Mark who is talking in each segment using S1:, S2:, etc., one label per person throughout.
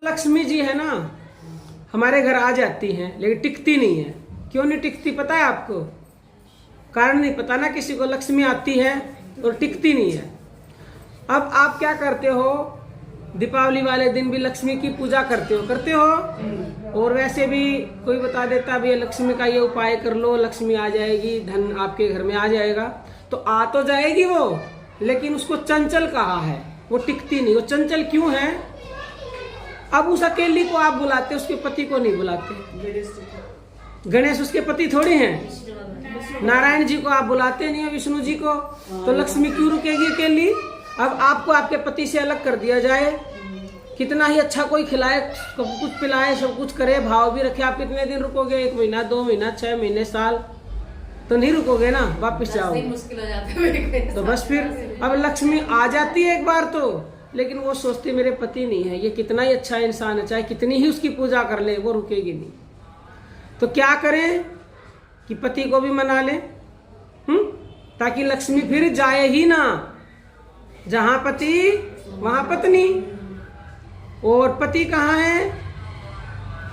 S1: लक्ष्मी जी है ना, हमारे घर आ जाती हैं लेकिन टिकती नहीं है। क्यों नहीं टिकती पता है आपको? कारण नहीं पता ना किसी को। लक्ष्मी आती है और टिकती नहीं है। अब आप क्या करते हो? दीपावली वाले दिन भी लक्ष्मी की पूजा करते हो। और वैसे भी कोई बता देता भी लक्ष्मी का ये उपाय कर लो, लक्ष्मी आ जाएगी, धन आपके घर में आ जाएगा। तो आ तो जाएगी वो, लेकिन उसको चंचल कहा है, वो टिकती नहीं। वो चंचल क्यों है? अब उस अकेली को आप बुलाते, उसके पति को नहीं बुलाते। गणेश उसके पति थोड़ी हैं। नारायण जी को आप बुलाते नहीं हो, विष्णु जी को। तो लक्ष्मी क्यों रुकेगी अकेली? अब आपको आपके पति से अलग कर दिया जाए, कितना ही अच्छा कोई खिलाए, सब कुछ पिलाए, सब कुछ करे, भाव भी रखे, आप कितने दिन रुकोगे? 1 महीना, 2 महीना, 6 महीने, साल? तो नहीं रुकोगे ना, वापिस जाओगे।
S2: मुश्किल हो जाता है।
S1: तो बस फिर अब लक्ष्मी आ जाती है एक बार तो, लेकिन वो सोचती मेरे पति नहीं है, ये कितना ही अच्छा इंसान है, चाहे कितनी ही उसकी पूजा कर ले, वो रुकेगी नहीं। तो क्या करें कि पति को भी मना ले, ताकि लक्ष्मी फिर जाए ही ना। जहां पति वहां पत्नी। और पति कहाँ है?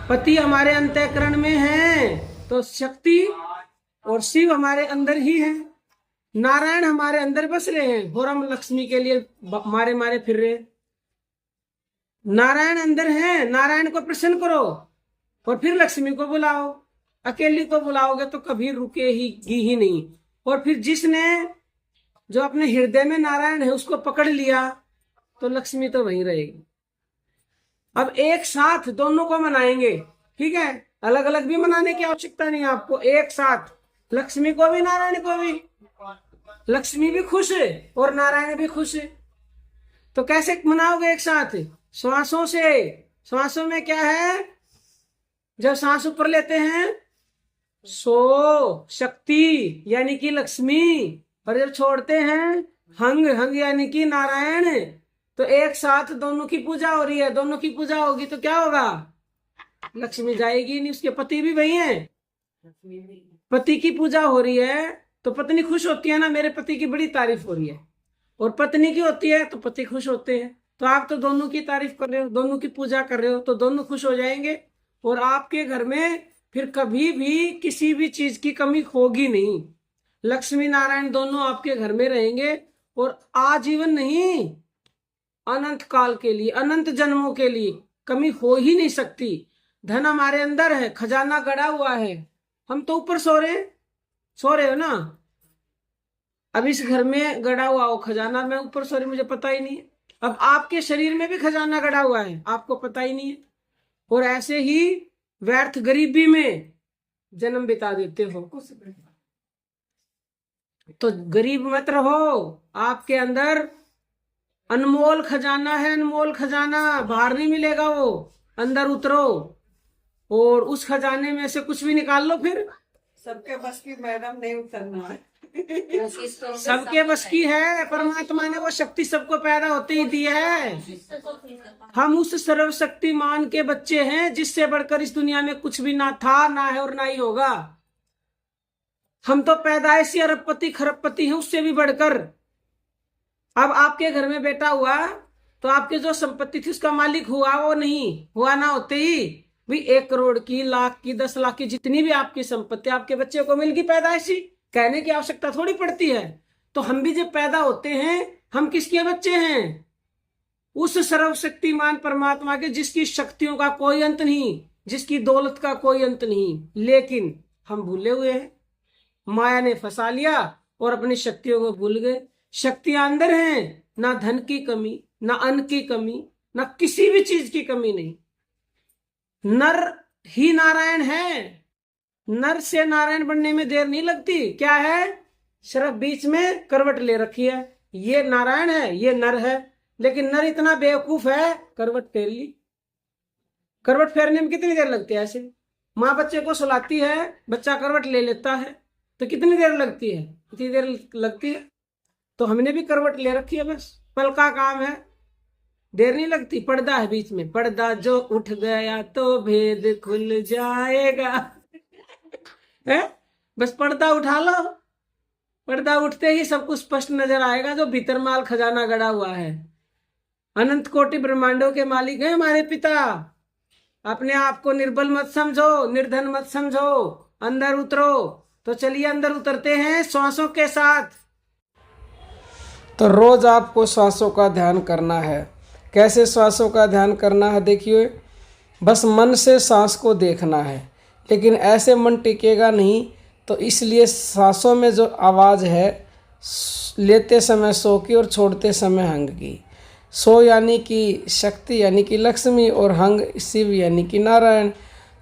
S1: पति हमारे अंतःकरण में है, तो शक्ति और शिव हमारे अंदर ही है। नारायण हमारे अंदर बस रहे हैं और हम लक्ष्मी के लिए मारे मारे फिर रहे। नारायण अंदर है, नारायण को प्रसन्न करो और फिर लक्ष्मी को बुलाओ। अकेली को बुलाओगे तो कभी रुकेगी ही नहीं। और फिर जिसने जो अपने हृदय में नारायण है उसको पकड़ लिया तो लक्ष्मी तो वहीं रहेगी। अब एक साथ दोनों को मनाएंगे, ठीक है? अलग अलग भी मनाने की आवश्यकता नहीं आपको, एक साथ लक्ष्मी को भी नारायण को भी। लक्ष्मी भी खुश है और नारायण भी खुश है। तो कैसे मनाओगे एक साथ? श्वासों से। श्वासों में क्या है? जब सांस ऊपर लेते हैं सो शक्ति यानी कि लक्ष्मी, और जब छोड़ते हैं हंग, हंग यानी कि नारायण। तो एक साथ दोनों की पूजा हो रही है। दोनों की पूजा होगी तो क्या होगा? लक्ष्मी जाएगी नहीं, उसके पति भी वही हैं। पति की पूजा हो रही है तो पत्नी खुश होती है ना, मेरे पति की बड़ी तारीफ हो रही है। और पत्नी की होती है तो पति खुश होते हैं। तो आप तो दोनों की तारीफ कर रहे हो, दोनों की पूजा कर रहे हो, तो दोनों खुश हो जाएंगे। और आपके घर में फिर कभी भी किसी भी चीज की कमी होगी नहीं। लक्ष्मी नारायण दोनों आपके घर में रहेंगे और आजीवन नहीं, अनंत काल के लिए, अनंत जन्मों के लिए कमी हो ही नहीं सकती। धन हमारे अंदर है, खजाना गड़ा हुआ है। हम तो ऊपर सो रहे हो ना। अब इस घर में गड़ा हुआ हो खजाना, मैं ऊपर सो रही, मुझे पता ही नहीं है। अब आपके शरीर में भी खजाना गड़ा हुआ है, आपको पता ही नहीं है। और ऐसे ही व्यर्थ गरीबी में जन्म बिता देते हो। तो गरीब मत रहो, आपके अंदर अनमोल खजाना है, अनमोल खजाना, बाहर नहीं मिलेगा वो। अंदर उतरो और उस खजाने में से कुछ भी निकाल लो। फिर
S3: सबके बस की मैडम नहीं उतरना है।
S1: सबके बस की है, परमात्मा ने वो शक्ति सबको पैदा होते ही दी है। हम उस सर्वशक्तिमान के बच्चे हैं जिससे बढ़कर इस दुनिया में कुछ भी ना था, ना है और ना ही होगा। हम तो पैदाइशी अरबपति खरबपति हैं, उससे भी बढ़कर। अब आपके घर में बेटा हुआ तो आपके जो संपत्ति थी उसका मालिक हुआ, वो नहीं हुआ ना होते ही भी 1 करोड़ की, लाख की, 10 लाख की, जितनी भी आपकी संपत्ति आपके बच्चे को मिल गई पैदाइशी, कहने की आवश्यकता थोड़ी पड़ती है। तो हम भी जब पैदा होते हैं हम किसके बच्चे हैं? उस सर्वशक्तिमान परमात्मा के, जिसकी शक्तियों का कोई अंत नहीं, जिसकी दौलत का कोई अंत नहीं। लेकिन हम भूले हुए हैं, माया ने फंसा लिया और अपनी शक्तियों को भूल गए। शक्तियां अंदर हैं, ना धन की कमी, ना अन्न की कमी, ना किसी भी चीज की कमी नहीं। नर ही नारायण है। नर से नारायण बनने में देर नहीं लगती। क्या है? सिर्फ बीच में करवट ले रखी है, ये नारायण है, ये नर है। लेकिन नर इतना बेवकूफ है, करवट फेर ली। करवट फेरने में कितनी देर लगती है? ऐसे माँ बच्चे को सुलाती है, बच्चा करवट ले लेता है, तो कितनी देर लगती है? इतनी देर लगती है। तो हमने भी करवट ले रखी है, बस पल का काम है, देर नहीं लगती। पर्दा है बीच में, पर्दा जो उठ गया तो भेद खुल जाएगा। है? बस पर्दा उठा लो, पर्दा उठते ही सब कुछ स्पष्ट नजर आएगा जो भीतर माल खजाना गड़ा हुआ है। अनंत कोटि ब्रह्मांडों के मालिक हैं हमारे पिता। अपने आप को निर्बल मत समझो, निर्धन मत समझो, अंदर उतरो। तो चलिए अंदर उतरते हैं श्वासों के साथ। तो रोज आपको श्वासों का ध्यान करना है। कैसे श्वासों का ध्यान करना है? देखिए, बस मन से सांस को देखना है, लेकिन ऐसे मन टिकेगा नहीं। तो इसलिए सांसों में जो आवाज़ है, लेते समय सो की और छोड़ते समय हंग की। सो यानी कि शक्ति यानी कि लक्ष्मी, और हंग शिव यानी कि नारायण।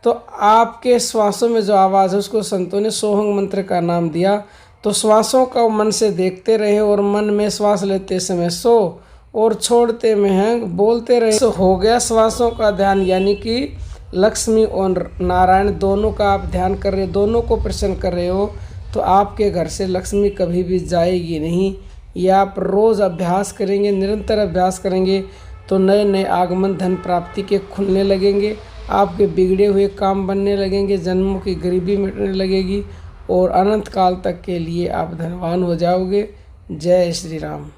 S1: तो आपके श्वासों में जो आवाज़ है उसको संतों ने सोहंग मंत्र का नाम दिया। तो श्वासों का मन से देखते रहे और मन में श्वास लेते समय सो और छोड़ते में हंग बोलते रहे। तो हो गया श्वासों का ध्यान, यानी कि लक्ष्मी और नारायण दोनों का आप ध्यान कर रहे हो, दोनों को प्रसन्न कर रहे हो। तो आपके घर से लक्ष्मी कभी भी जाएगी नहीं। ये आप रोज़ अभ्यास करेंगे, निरंतर अभ्यास करेंगे तो नए नए आगमन धन प्राप्ति के खुलने लगेंगे। आपके बिगड़े हुए काम बनने लगेंगे, जन्मों की गरीबी मिटने लगेगी और अनंत काल तक के लिए आप धनवान हो जाओगे। जय श्री राम।